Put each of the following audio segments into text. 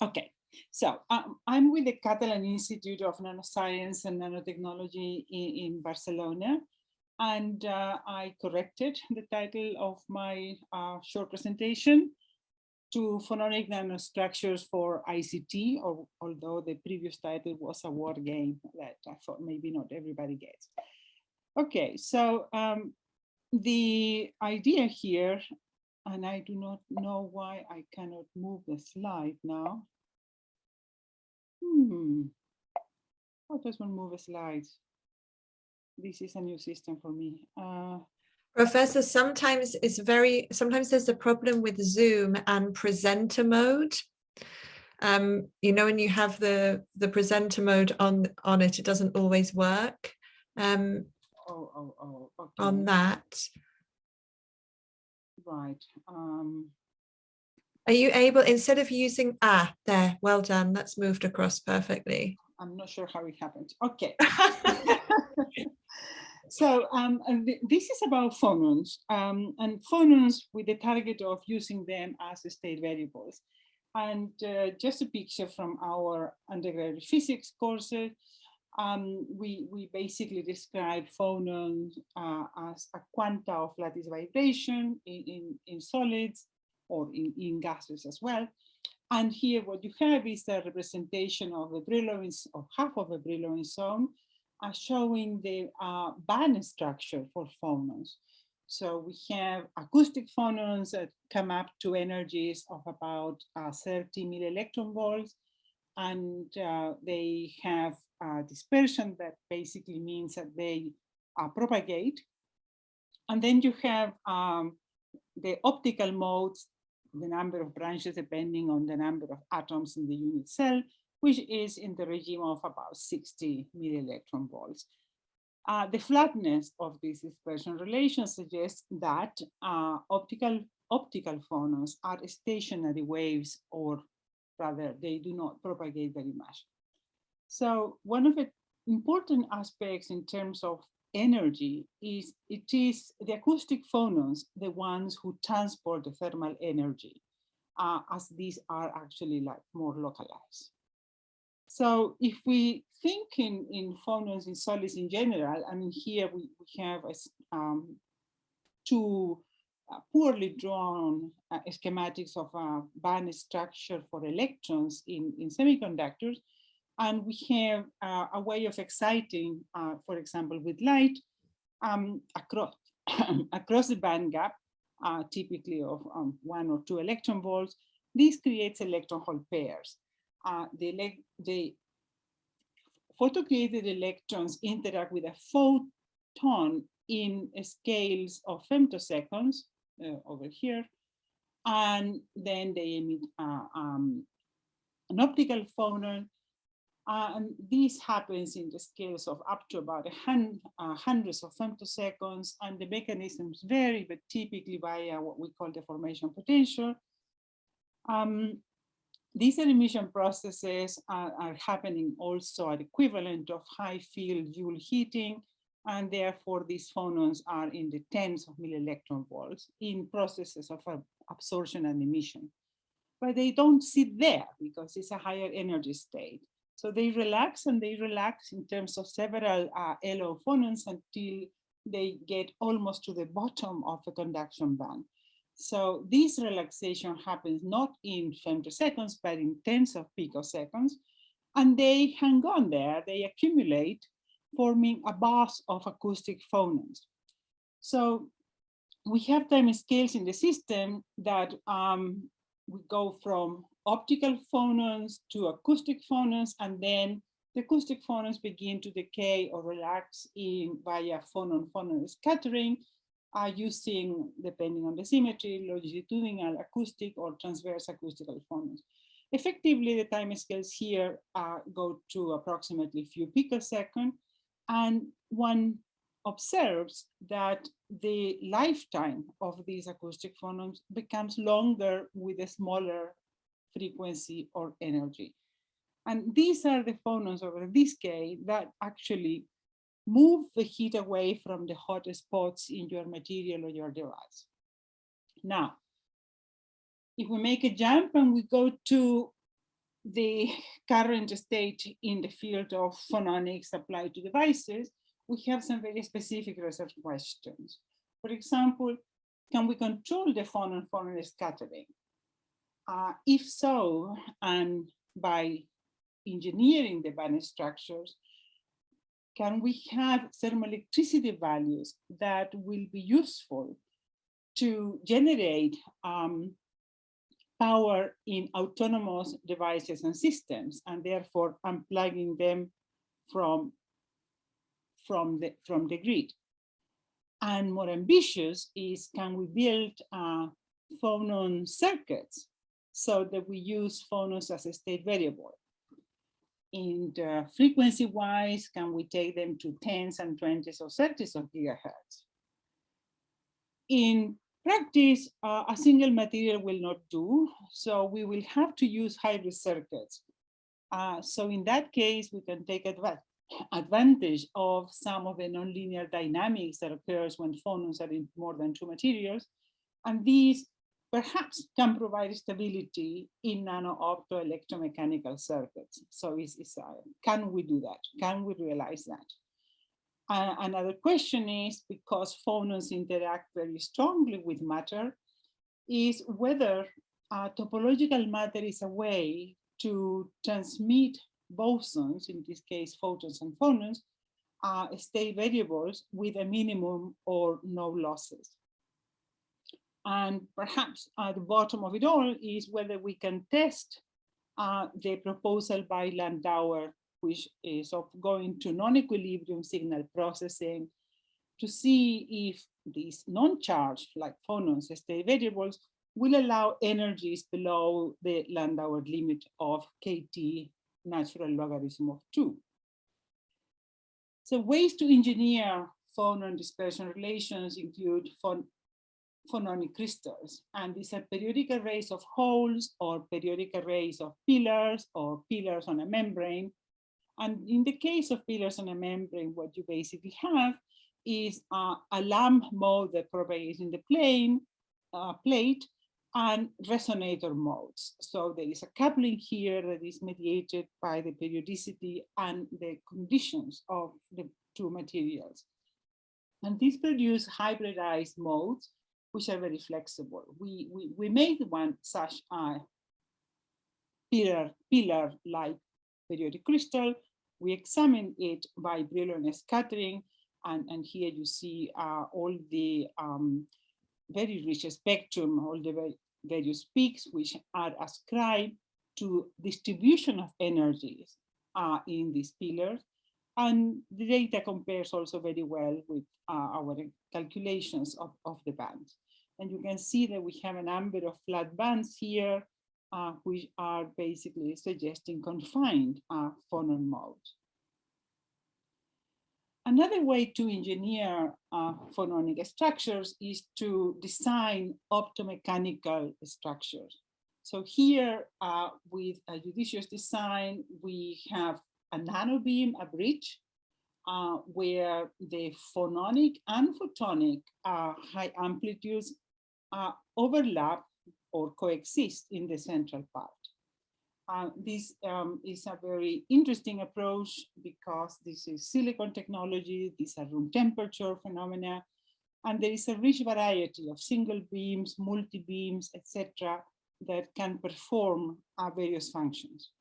Okay, so I'm with the Catalan Institute of Nanoscience and Nanotechnology in Barcelona, and I corrected the title of my short presentation to Phononic Nanostructures for ICT, although the previous title was a word game that I thought maybe not everybody gets. Okay, so the idea here, and I do not know why I cannot move the slide now. How does one move a slide? This is a new system for me. Professor, sometimes there's a problem with Zoom and presenter mode. You know, when you have the presenter mode on it, it doesn't always work. Okay. On that. Right. Are you able, instead of using, there, well done, that's moved across perfectly. I'm not sure how it happened. Okay. So this is about phonons, and phonons with the target of using them as state variables. And just a picture from our undergraduate physics courses, we basically describe phonons as a quanta of lattice vibration in solids or in gases as well. And here what you have is a representation of the Brillouin, of half of the Brillouin zone, showing the band structure for phonons. So we have acoustic phonons that come up to energies of about 30 milli-electron volts, and they have dispersion that basically means that they propagate. And then you have the optical modes, the number of branches depending on the number of atoms in the unit cell, which is in the regime of about 60 milli-electron volts. The flatness of this dispersion relation suggests that optical phonons are stationary waves, or rather they do not propagate very much. So one of the important aspects in terms of energy is it is the acoustic phonons, the ones who transport the thermal energy, as these are actually like more localized. So if we think in phonons in solids in general, I mean, here we have two poorly drawn schematics of a band structure for electrons in semiconductors. And we have a way of exciting, for example, with light across the band gap, typically of 1 or 2 electron volts. This creates electron hole pairs. The photo-created electrons interact with a photon in scales of femtoseconds over here, and then they emit an optical phonon. And this happens in the scales of up to about hundreds of femtoseconds, and the mechanisms vary, but typically via what we call deformation potential. These emission processes are happening also at equivalent of high field Joule heating, and therefore these phonons are in the tens of milli-electron volts in processes of absorption and emission. But they don't sit there because it's a higher energy state. So they relax, and they relax in terms of several LO phonons until they get almost to the bottom of the conduction band. So this relaxation happens not in femtoseconds, but in tens of picoseconds. And they hang on there, they accumulate, forming a bus of acoustic phonons. So we have time scales in the system that we go from optical phonons to acoustic phonons, and then the acoustic phonons begin to decay or relax via phonon-phonon scattering, using, depending on the symmetry, longitudinal acoustic or transverse acoustical phonons. Effectively, the time scales here go to approximately a few picoseconds, and one observes that the lifetime of these acoustic phonons becomes longer with a smaller frequency or energy. And these are the phonons over this scale that actually move the heat away from the hot spots in your material or your device. Now, if we make a jump and we go to the current state in the field of phononics applied to devices, we have some very specific research questions. For example, can we control the phonon-phonon scattering? If so, and by engineering the band structures, can we have thermoelectricity values that will be useful to generate power in autonomous devices and systems, and therefore unplugging them from the grid? And more ambitious is, can we build phonon circuits so that we use phonons as a state variable? And frequency-wise, can we take them to 10s and 20s or 30s of gigahertz? In practice, a single material will not do, so we will have to use hybrid circuits. So in that case, we can take advantage of some of the nonlinear dynamics that occurs when phonons are in more than two materials, and these perhaps can provide stability in nano-opto-electromechanical circuits. So can we do that? Can we realize that? Another question is, because phonons interact very strongly with matter, is whether topological matter is a way to transmit bosons, in this case photons and phonons, state variables with a minimum or no losses. And perhaps at the bottom of it all is whether we can test the proposal by Landauer, which is of going to non-equilibrium signal processing to see if these non-charged, like phonons, state variables, will allow energies below the Landauer limit of kT natural logarithm of 2. So ways to engineer phonon dispersion relations include phononic crystals, and these are periodic arrays of holes or periodic arrays of pillars or pillars on a membrane. And in the case of pillars on a membrane, what you basically have is a lamp mode that propagates in the plate and resonator modes. So there is a coupling here that is mediated by the periodicity and the conditions of the two materials. And these produce hybridized modes, which are very flexible. We made one such pillar-like periodic crystal. We examined it by Brillouin scattering, and here you see all the very rich spectrum, all the various peaks which are ascribed to distribution of energies in these pillars. And the data compares also very well with our calculations of the bands. And you can see that we have a number of flat bands here, which are basically suggesting confined phonon modes. Another way to engineer phononic structures is to design optomechanical structures. So here, with a judicious design, we have a nanobeam, a bridge, where the phononic and photonic high amplitudes overlap or coexist in the central part. This is a very interesting approach because this is silicon technology, these are room temperature phenomena, and there is a rich variety of single beams, multi-beams, etc., that can perform various functions.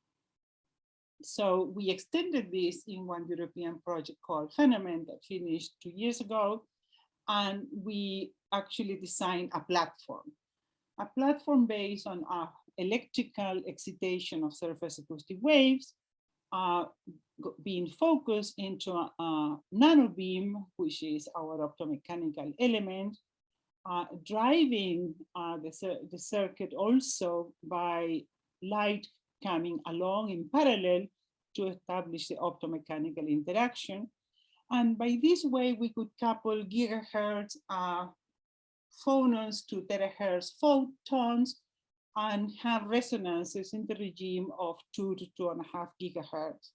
So we extended this in one European project called Phenomen that finished 2 years ago, and we actually designed a platform based on electrical excitation of surface acoustic waves, being focused into a nanobeam, which is our optomechanical element, driving the circuit also by light coming along in parallel to establish the optomechanical interaction. And by this way, we could couple gigahertz phonons to terahertz photons and have resonances in the regime of 2 to 2.5 gigahertz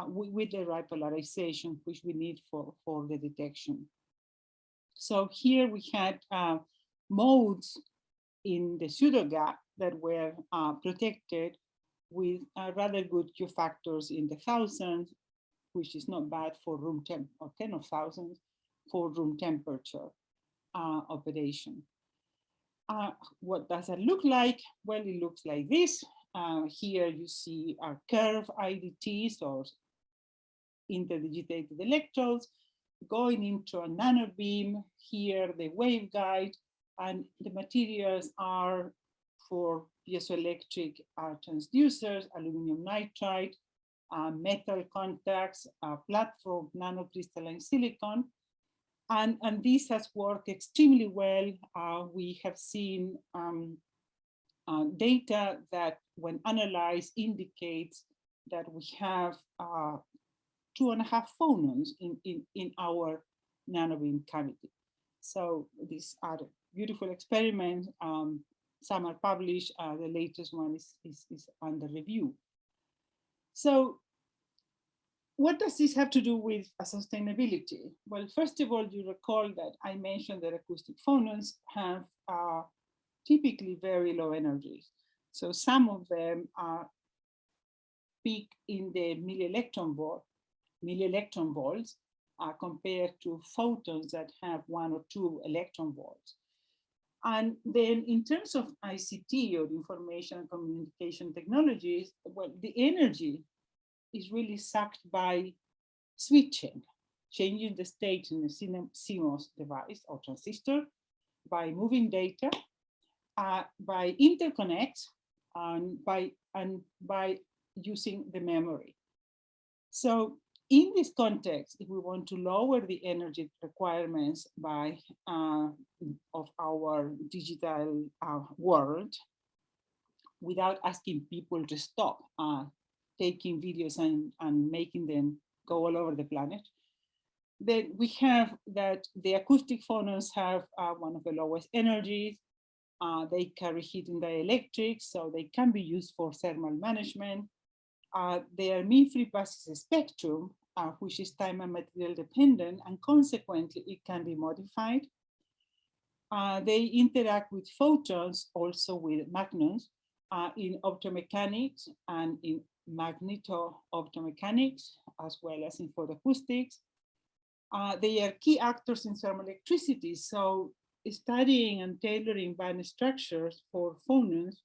with the right polarization, which we need for the detection. So here we had modes in the pseudogap that were protected with rather good Q factors in the thousands, which is not bad for room temp, or 10 of thousands for room temperature operation. What does it look like? Well, it looks like this. Here you see our curve IDTs, or interdigitated electrodes, going into a nanobeam. Here the waveguide, and the materials are for piezoelectric transducers, aluminum nitride, metal contacts, platform nanocrystalline silicon. And this has worked extremely well. We have seen data that, when analyzed, indicates that we have 2.5 phonons in our nanobeam cavity. So these are beautiful experiments. Some are published. The latest one is under review. So what does this have to do with sustainability? Well, first of all, you recall that I mentioned that acoustic phonons have typically very low energies. So some of them are peak in the milli-electron volts compared to photons that have 1 or 2 electron volts. And then in terms of ICT, or information and communication technologies, well, the energy is really sucked by switching, changing the state in a CMOS device or transistor, by moving data, by interconnects, and by using the memory. So in this context, if we want to lower the energy requirements of our digital world, without asking people to stop taking videos and making them go all over the planet, then we have that the acoustic phonons have one of the lowest energies. They carry heat in dielectrics, so they can be used for thermal management. Their mean-free passes spectrum, which is time and material dependent, and consequently it can be modified. They interact with photons, also with magnons, in optomechanics and in magneto-optomechanics, as well as in photoacoustics. They are key actors in thermoelectricity, so studying and tailoring band structures for phonons,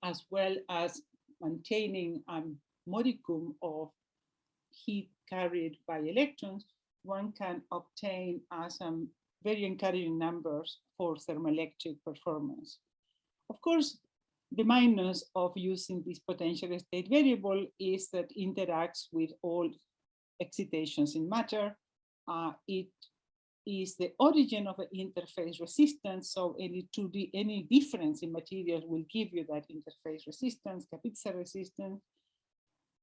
as well as maintaining a modicum of heat carried by electrons, one can obtain some very encouraging numbers for thermoelectric performance. Of course, the minus of using this potential state variable is that it interacts with all excitations in matter. It is the origin of an interface resistance, so any difference in materials will give you that interface resistance, Kapitsa resistance.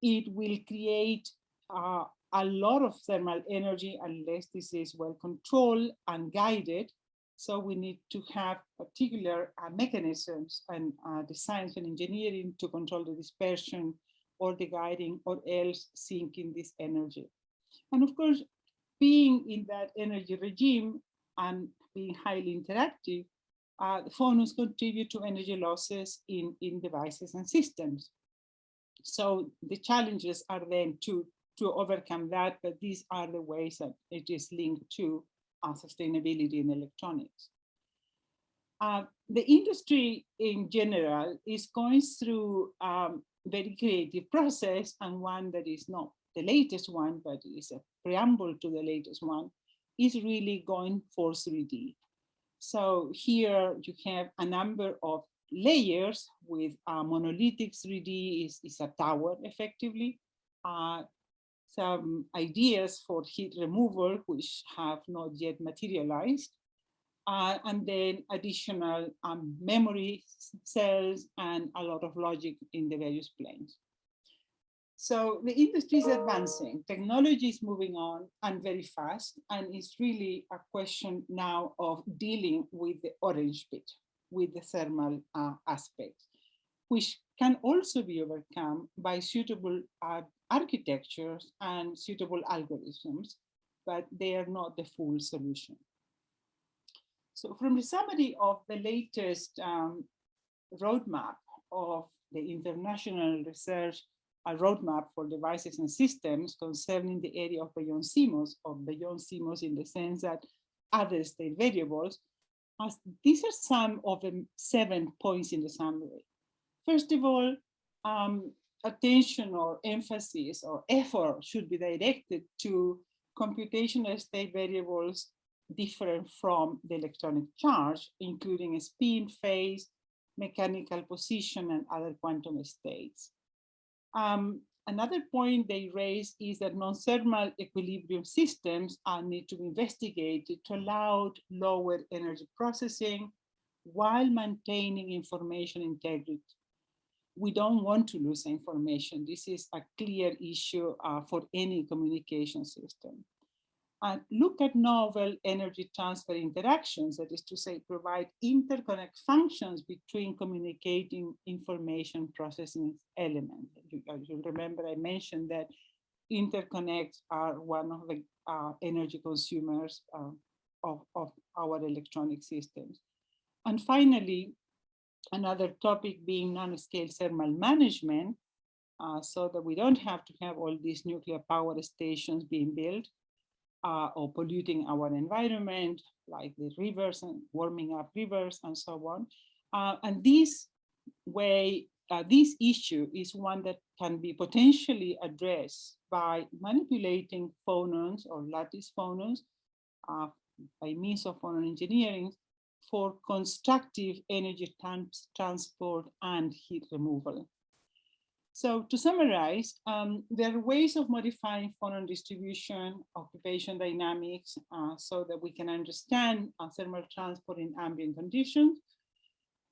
It will create a lot of thermal energy unless this is well controlled and guided. So we need to have particular mechanisms and designs and engineering to control the dispersion or the guiding, or else sinking this energy. And of course, being in that energy regime and being highly interactive, the phonons contribute to energy losses in devices and systems. So the challenges are then to overcome that, but these are the ways that it is linked to sustainability in electronics. The industry in general is going through a very creative process, and one that is not the latest one, but is a preamble to the latest one, is really going for 3D. So here you have a number of layers with monolithic 3D is a tower effectively. Some ideas for heat removal, which have not yet materialized, and then additional memory cells and a lot of logic in the various planes. So the industry is advancing, technology is moving on and very fast, and it's really a question now of dealing with the orange bit, with the thermal aspects, which can also be overcome by suitable architectures and suitable algorithms, but they are not the full solution. So from the summary of the latest roadmap of the international research roadmap for devices and systems concerning the area of beyond CMOS, or beyond CMOS in the sense that other state variables. These are some of the 7 points in the summary. First of all, attention or emphasis or effort should be directed to computational state variables different from the electronic charge, including spin, phase, mechanical position, and other quantum states. Another point they raise is that non-thermal equilibrium systems need to be investigated to allow lower energy processing while maintaining information integrity. We don't want to lose information. This is a clear issue for any communication system. Look at novel energy transfer interactions, that is to say, provide interconnect functions between communicating information processing elements. You remember I mentioned that interconnects are one of the energy consumers of our electronic systems. And finally, another topic being nanoscale thermal management, so that we don't have to have all these nuclear power stations being built or polluting our environment, like the rivers and warming up rivers and so on. And this issue is one that can be potentially addressed by manipulating phonons or lattice phonons by means of phonon engineering for constructive energy transport and heat removal. So to summarize, there are ways of modifying phonon distribution, occupation dynamics, so that we can understand thermal transport in ambient conditions.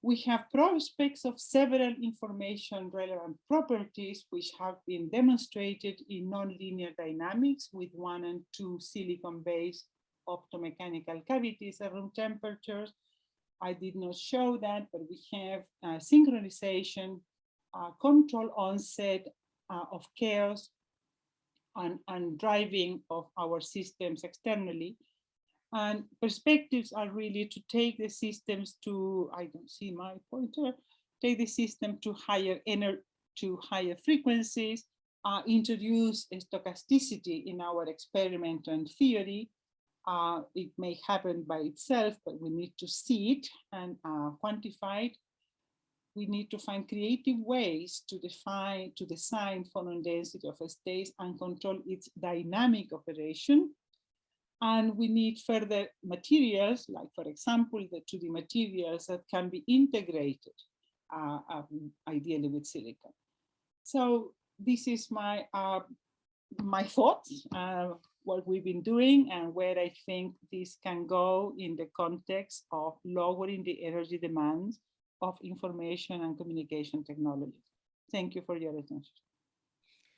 We have prospects of several information relevant properties which have been demonstrated in nonlinear dynamics with 1 and 2 silicon-based optomechanical cavities at room temperatures. I did not show that, but we have synchronization, control onset of chaos, and driving of our systems externally. And perspectives are really to take the systems to, I don't see my pointer, take the system to higher frequencies, introduce a stochasticity in our experiment and theory. It may happen by itself, but we need to see it and quantify it. We need to find creative ways to design phonon density of states and control its dynamic operation. And we need further materials, like for example, the 2D materials that can be integrated, ideally with silicon. So this is my thoughts, what we've been doing and where I think this can go in the context of lowering the energy demands of information and communication technology. Thank you for your attention.